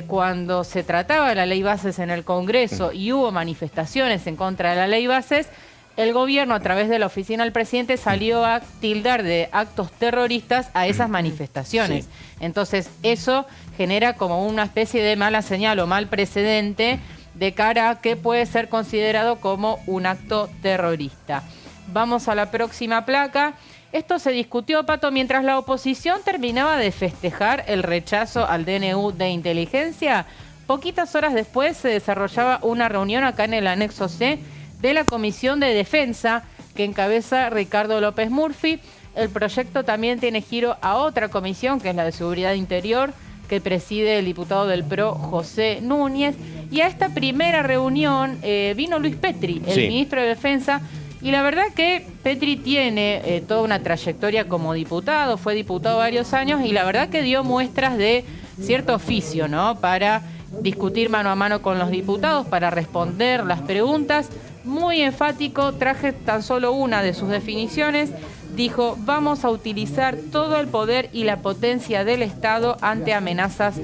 cuando se trataba de la ley Bases en el Congreso y hubo manifestaciones en contra de la ley Bases, el gobierno, a través de la oficina del presidente, salió a tildar de actos terroristas a esas manifestaciones. Sí. Entonces, eso genera como una especie de mala señal o mal precedente de cara a que puede ser considerado como un acto terrorista. Vamos a la próxima placa. Esto se discutió, Pato, mientras la oposición terminaba de festejar el rechazo al DNU de inteligencia. Poquitas horas después se desarrollaba una reunión acá en el anexo C de la Comisión de Defensa, que encabeza Ricardo López Murphy. El proyecto también tiene giro a otra comisión, que es la de Seguridad Interior, que preside el diputado del PRO, José Núñez. Y a esta primera reunión vino Luis Petri, el ministro de Defensa, y la verdad que Petri tiene toda una trayectoria como diputado, fue diputado varios años, y la verdad que dio muestras de cierto oficio, ¿no?, para discutir mano a mano con los diputados, para responder las preguntas. Muy enfático, traje tan solo una de sus definiciones. Dijo: vamos a utilizar todo el poder y la potencia del Estado ante amenazas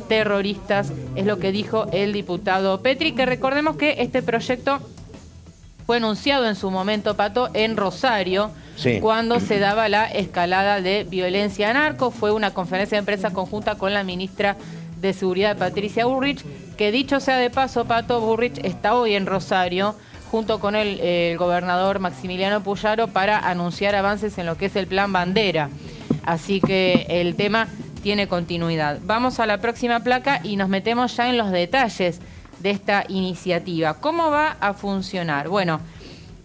terroristas. Es lo que dijo el diputado Petri, que recordemos que este proyecto fue anunciado en su momento, Pato, en Rosario, cuando se daba la escalada de violencia narco. Fue una conferencia de prensa conjunta con la ministra de Seguridad, Patricia Bullrich, que dicho sea de paso, Pato, Bullrich está hoy en Rosario, junto con el gobernador Maximiliano Puyaro, para anunciar avances en lo que es el Plan Bandera. Así que el tema tiene continuidad. Vamos a la próxima placa y nos metemos ya en los detalles de esta iniciativa. ¿Cómo va a funcionar? Bueno,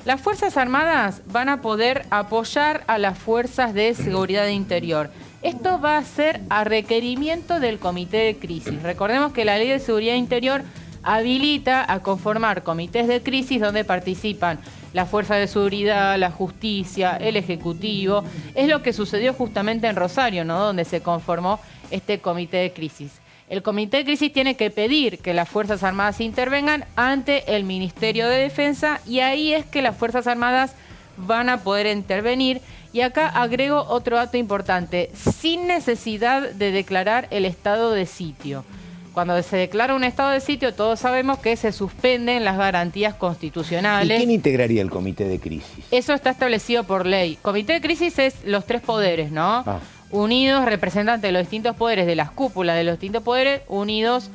las Fuerzas Armadas van a poder apoyar a las Fuerzas de Seguridad Interior. Esto va a ser a requerimiento del Comité de Crisis. Recordemos que la Ley de Seguridad Interior habilita a conformar comités de crisis donde participan la Fuerza de Seguridad, la Justicia, el Ejecutivo. Es lo que sucedió justamente en Rosario, ¿no?, donde se conformó este comité de crisis. El comité de crisis tiene que pedir que las Fuerzas Armadas intervengan ante el Ministerio de Defensa, y ahí es que las Fuerzas Armadas van a poder intervenir. Y acá agrego otro dato importante: sin necesidad de declarar el estado de sitio. Cuando se declara un estado de sitio, todos sabemos que se suspenden las garantías constitucionales. ¿Y quién integraría el comité de crisis? Eso está establecido por ley. Comité de crisis es los tres poderes, ¿no? Unidos, representantes de los distintos poderes, de las cúpulas de los distintos poderes, unidos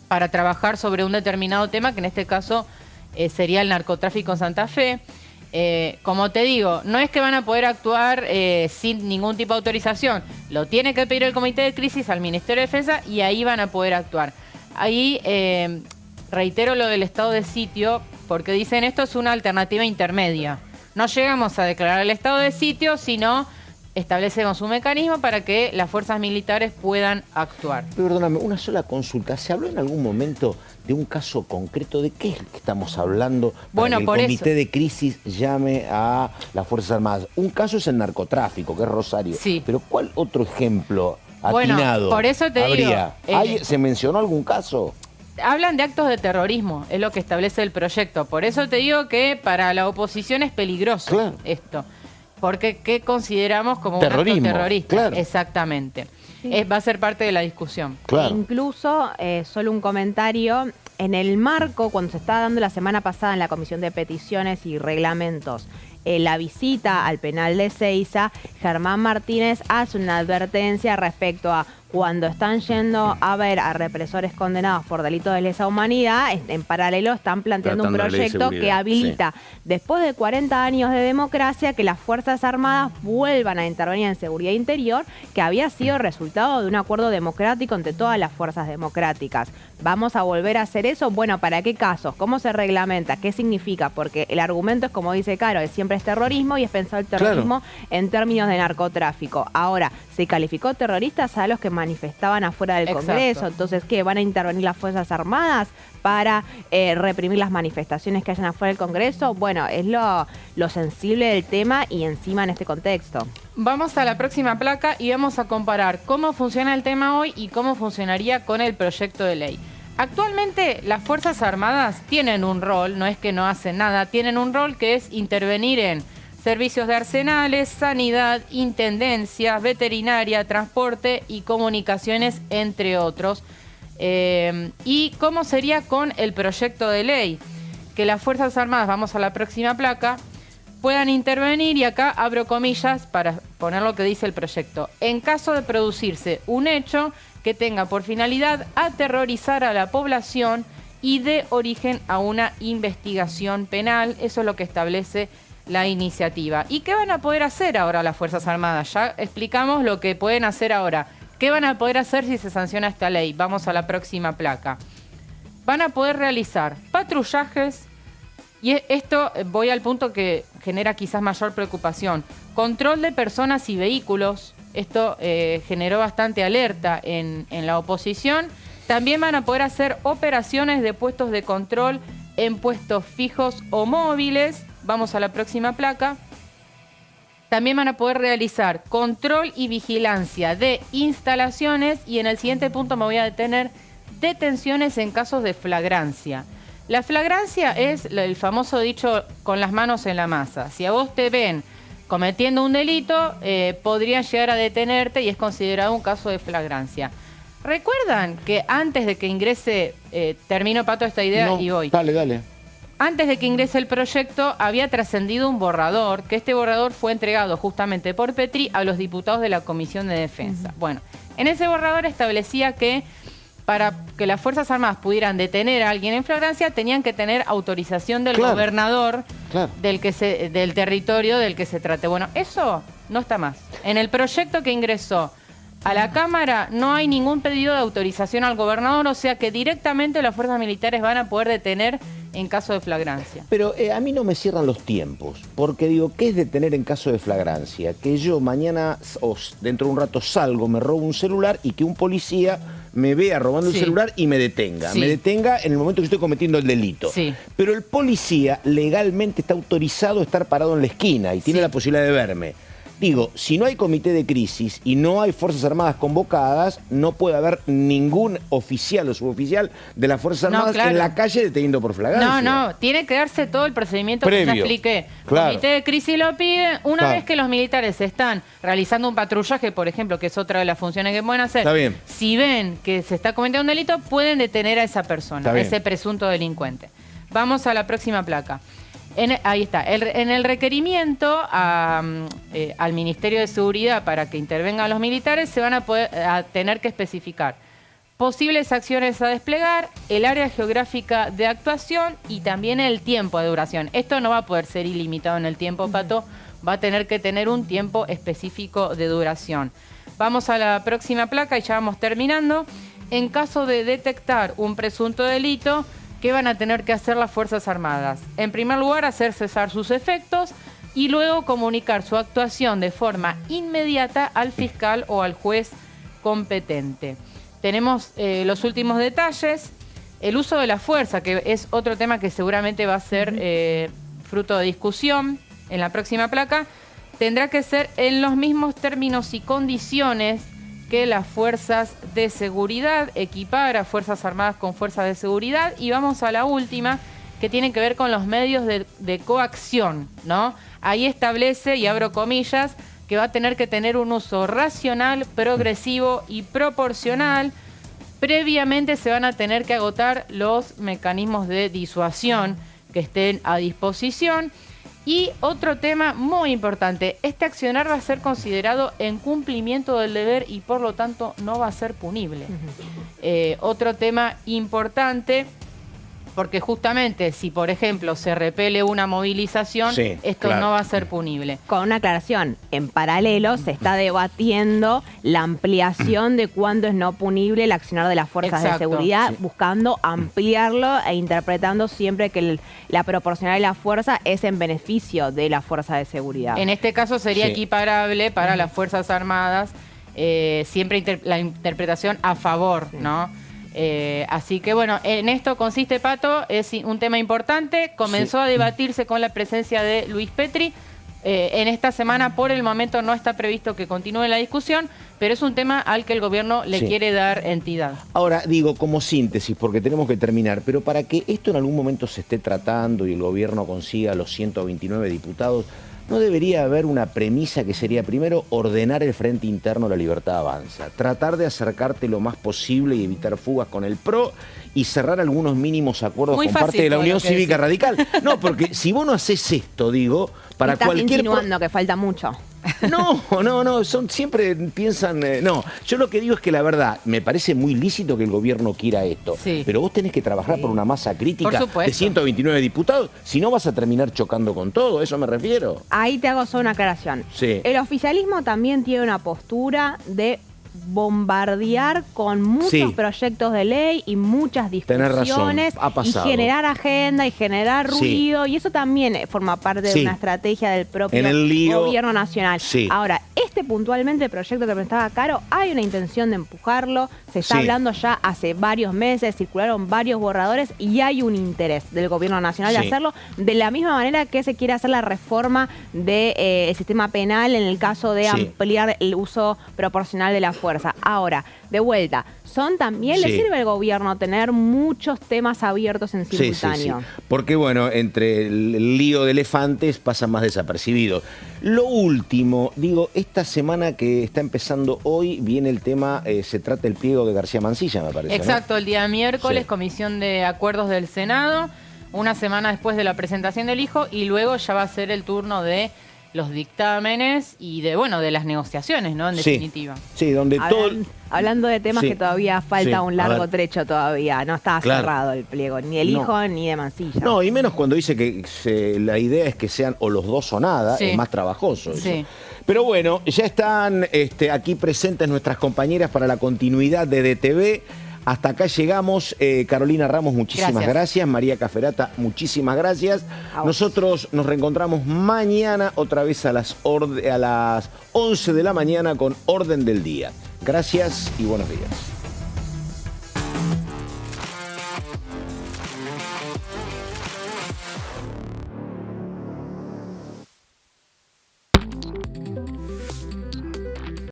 para trabajar sobre un determinado tema, que en este caso sería el narcotráfico en Santa Fe. Como te digo, no es que van a poder actuar sin ningún tipo de autorización. Lo tiene que pedir el Comité de Crisis al Ministerio de Defensa y ahí van a poder actuar. Ahí reitero lo del estado de sitio, porque dicen esto es una alternativa intermedia. No llegamos a declarar el estado de sitio, sino establecemos un mecanismo para que las fuerzas militares puedan actuar. Perdóname, una sola consulta. ¿Se habló en algún momento de un caso concreto? ¿De qué es que estamos hablando para que el comité de crisis llame a las Fuerzas Armadas? Un caso es el narcotráfico, que es Rosario. Sí. Pero ¿cuál otro ejemplo atinado por eso te habría? digo, ¿Se mencionó algún caso? Hablan de actos de terrorismo, es lo que establece el proyecto. Por eso te digo que para la oposición es peligroso esto. Porque ¿qué consideramos como terrorismo, un acto terrorista? Claro. Exactamente. Va a ser parte de la discusión. Claro. Incluso, solo un comentario, en el marco, cuando se estaba dando la semana pasada en la Comisión de Peticiones y Reglamentos, la visita al penal de Seiza, Germán Martínez hace una advertencia respecto a cuando están yendo a ver a represores condenados por delitos de lesa humanidad, en paralelo están planteando un proyecto que habilita, después de 40 años de democracia, que las Fuerzas Armadas vuelvan a intervenir en seguridad interior, que había sido resultado de un acuerdo democrático entre todas las fuerzas democráticas. ¿Vamos a volver a hacer eso? Bueno, ¿para qué casos? ¿Cómo se reglamenta? ¿Qué significa? Porque el argumento es, como dice Caro, siempre es terrorismo, y es pensar el terrorismo en términos de narcotráfico. Ahora, ¿se calificó terroristas a los que manifestaban afuera del Exacto. Congreso. Entonces, ¿qué? ¿Van a intervenir las Fuerzas Armadas para reprimir las manifestaciones que hayan afuera del Congreso? Bueno, es lo sensible del tema y encima en este contexto. Vamos a la próxima placa y vamos a comparar cómo funciona el tema hoy y cómo funcionaría con el proyecto de ley. Actualmente las Fuerzas Armadas tienen un rol, no es que no hacen nada, tienen un rol que es intervenir en servicios de arsenales, sanidad, intendencia, veterinaria, transporte y comunicaciones, entre otros. ¿Y cómo sería con el proyecto de ley? Que las Fuerzas Armadas, vamos a la próxima placa, puedan intervenir, y acá abro comillas para poner lo que dice el proyecto, en caso de producirse un hecho que tenga por finalidad aterrorizar a la población y dé origen a una investigación penal. Eso es lo que establece la iniciativa. ¿Y qué van a poder hacer ahora las Fuerzas Armadas? Ya explicamos lo que pueden hacer ahora. ¿Qué van a poder hacer si se sanciona esta ley? Vamos a la próxima placa. Van a poder realizar patrullajes, y esto voy al punto que genera quizás mayor preocupación. Control de personas y vehículos. Esto generó bastante alerta en la oposición. También van a poder hacer operaciones de puestos de control en puestos fijos o móviles. Vamos a la próxima placa. También van a poder realizar control y vigilancia de instalaciones, y en el siguiente punto me voy a detener, detenciones en casos de flagrancia. La flagrancia es el famoso dicho con las manos en la masa. Si a vos te ven cometiendo un delito, podrían llegar a detenerte y es considerado un caso de flagrancia. ¿Recuerdan que antes de que ingrese, termino, Pato, esta idea y voy? Dale. Antes de que ingrese el proyecto, había trascendido un borrador, que este borrador fue entregado justamente por Petri a los diputados de la Comisión de Defensa. Bueno, en ese borrador establecía que para que las Fuerzas Armadas pudieran detener a alguien en flagrancia, tenían que tener autorización del gobernador del territorio del que se trate. Bueno, eso no está más. En el proyecto que ingresó a la Cámara no hay ningún pedido de autorización al gobernador, o sea que directamente las fuerzas militares van a poder detener en caso de flagrancia. Pero a mí no me cierran los tiempos, porque digo, ¿qué es detener en caso de flagrancia? Que yo mañana o dentro de un rato salgo, me robo un celular y que un policía me vea robando el celular y me detenga. Me detenga en el momento que estoy cometiendo el delito. Pero el policía legalmente está autorizado a estar parado en la esquina y tiene la posibilidad de verme. Digo, si no hay comité de crisis y no hay Fuerzas Armadas convocadas, no puede haber ningún oficial o suboficial de las Fuerzas Armadas en la calle deteniendo por flagrancia. No, tiene que darse todo el procedimiento que ya expliqué. Comité de crisis lo pide. Una vez que los militares están realizando un patrullaje, por ejemplo, que es otra de las funciones que pueden hacer, si ven que se está cometiendo un delito, pueden detener a esa persona, a ese presunto delincuente. Vamos a la próxima placa. Ahí está. En el requerimiento al Ministerio de Seguridad para que intervengan los militares se van a tener que especificar posibles acciones a desplegar, el área geográfica de actuación y también el tiempo de duración. Esto no va a poder ser ilimitado en el tiempo, Pato. Va a tener que tener un tiempo específico de duración. Vamos a la próxima placa y ya vamos terminando. En caso de detectar un presunto delito, ¿qué van a tener que hacer las Fuerzas Armadas? En primer lugar, hacer cesar sus efectos y luego comunicar su actuación de forma inmediata al fiscal o al juez competente. Tenemos los últimos detalles. El uso de la fuerza, que es otro tema que seguramente va a ser fruto de discusión en la próxima placa, tendrá que ser en los mismos términos y condiciones que las fuerzas de seguridad, equipar a Fuerzas Armadas con fuerzas de seguridad. Y vamos a la última, que tiene que ver con los medios de coacción, ¿no? Ahí establece, y abro comillas, que va a tener que tener un uso racional, progresivo y proporcional. Previamente se van a tener que agotar los mecanismos de disuasión que estén a disposición. Y otro tema muy importante, este accionar va a ser considerado en cumplimiento del deber y por lo tanto no va a ser punible. Otro tema importante, porque justamente si por ejemplo se repele una movilización, esto no va a ser punible. Con una aclaración, en paralelo se está debatiendo la ampliación de cuándo es no punible el accionar de las fuerzas de seguridad, buscando ampliarlo e interpretando siempre que la proporcionalidad de la fuerza es en beneficio de la fuerza de seguridad. En este caso sería equiparable para las Fuerzas Armadas siempre la interpretación a favor, ¿no? Así que bueno, en esto consiste, Pato, es un tema importante, comenzó a debatirse con la presencia de Luis Petri. En esta semana, por el momento, no está previsto que continúe la discusión, pero es un tema al que el gobierno le quiere dar entidad. Ahora, digo, como síntesis, porque tenemos que terminar, pero para que esto en algún momento se esté tratando y el gobierno consiga los 129 diputados, ¿no debería haber una premisa que sería, primero, ordenar el frente interno La Libertad Avanza? Tratar de acercarte lo más posible y evitar fugas con el PRO y cerrar algunos mínimos acuerdos con parte de la Unión Cívica Radical. No, porque si vos no haces esto, digo, para cualquier... Estás insinuando que falta mucho. No, siempre piensan... no, yo lo que digo es que la verdad, me parece muy lícito que el gobierno quiera esto, pero vos tenés que trabajar por una masa crítica de 129 diputados, si no vas a terminar chocando con todo, ¿a eso me refiero? Ahí te hago solo una aclaración. El oficialismo también tiene una postura de bombardear con muchos proyectos de ley y muchas discusiones y generar agenda y generar ruido, y eso también forma parte de una estrategia del propio gobierno nacional. Ahora, puntualmente el proyecto que presentaba Caro, hay una intención de empujarlo, se está hablando ya hace varios meses, circularon varios borradores y hay un interés del gobierno nacional de hacerlo, de la misma manera que se quiere hacer la reforma del sistema penal en el caso de ampliar el uso proporcional de la fuerza. Ahora, de vuelta, también le sirve al gobierno tener muchos temas abiertos en simultáneo. Porque bueno, entre el lío de elefantes pasa más desapercibido. Lo último, digo, esta semana que está empezando hoy viene el tema, se trata el pliego de García Mansilla, me parece. Exacto, el día miércoles, Comisión de Acuerdos del Senado, una semana después de la presentación del hijo, y luego ya va a ser el turno de los dictámenes y de las negociaciones, ¿no? En definitiva. Sí, donde hablando de temas que todavía falta un largo trecho todavía, no está cerrado el pliego, ni el hijo ni de Mansilla. No, y menos cuando dice que la idea es que sean o los dos o nada, es más trabajoso eso. Pero bueno, ya están aquí presentes nuestras compañeras para la continuidad de DTV. Hasta acá llegamos. Carolina Ramos, muchísimas gracias. María Caferata, muchísimas gracias. Nosotros nos reencontramos mañana otra vez a las 11 de la mañana con Orden del Día. Gracias y buenos días.